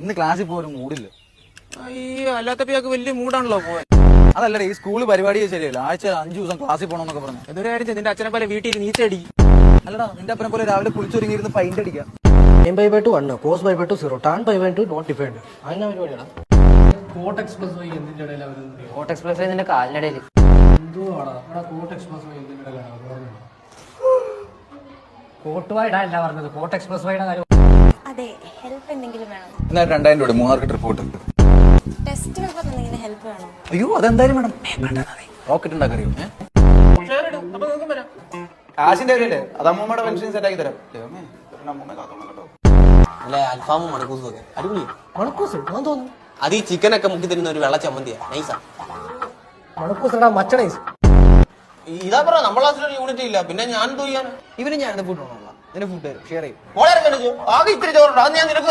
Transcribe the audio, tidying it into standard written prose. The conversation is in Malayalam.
ഇന്ന് ക്ലാസ്സിൽ പോകാൻ മൂടില്ല. അയ്യോ, അല്ലാത്തപ്പോ വലിയ മൂടാണല്ലോ പോവാൻ. അതല്ലടേ, ഈ സ്കൂള് പരിപാടിയെ ശരിയല്ല. ആഴ്ച 5 ദിവസം ക്ലാസ്സിൽ പോകണമെന്നൊക്കെ പറഞ്ഞു. എന്തൊരു കാര്യം, നിന്റെ അച്ഛനെ പോലെ വീട്ടിൽ നീച്ചടി. അല്ലടാ, നിന്റെ അപ്പനെ പോലെ രാവിലെ കുളിച്ചൊരുങ്ങിയിരുന്ന് പൈൻ്റ് അടിക്കാം. M by 2 1, cos by 2 0, tan by 2 not defined. അതിനാ പരിപാടിയാണ്. കോട്ട് എക്സ്പ്രസ് വൈ എന്തിന്റെ ഇടയിലാണ് വരുന്നത്? കോട്ട് എക്സ്പ്രസ് വൈ നിന്റെ കാലിനിടയിൽ. എന്തുവാടാ കോട്ട് എക്സ്പ്രസ് വൈ എന്തിന്റെ ഇടയിലാണ്? കോട്ട് വൈഡാ അല്ല പറഞ്ഞത്, കോട്ട് എക്സ്പ്രസ് വൈയുടെ കാര്യം. അതെ, ഹെൽപ്പ് എന്തെങ്കിലും വേണം. എന്നാൽ 2000 രൂപ മൂന്നാർക്ക് ട്രിപ്പ് പോട്ട്. ടെസ്റ്റ് പേപ്പർ എന്തെങ്കിലും ഹെൽപ്പ് വേണം. അയ്യോ, അതെന്തായാലും വേണം. റോക്കറ്റ് ഉണ്ടാക്കറിയോ? കാശിന്റെ കാര്യല്ലേ, അത് അമ്മൂമ്മയുടെ പെൻഷൻ സെറ്റ് ആക്കി തരാം. അല്ലെ അൽഫാമും മണക്കൂസും ഒക്കെ അടിപൊളി. മണക്കൂസ് ഞാൻ തോന്നുന്നു അത് ഈ ചിക്കനൊക്കെ മുക്കി തരുന്ന ഒരു വെള്ള ചമ്മന്തിയാ, നൈസാ. മണക്കൂസ് മച്ചണൈസ്. ഇതാ പറ, നമ്മളെ ക്ലാസ്സിലൊരു യൂണിറ്റ് ഇല്ല, പിന്നെ ഞാൻ ചെയ്യാൻ ഇവന് ഞാൻ ഫുഡ് ഉണ്ടോ? നിന്റെ ഫുഡ് ഷെയർ ചെയ്യും. മോളെ ആകെ ഇത്തിരി ചോറുണ്ടോ? അത് ഞാൻ നിനക്ക്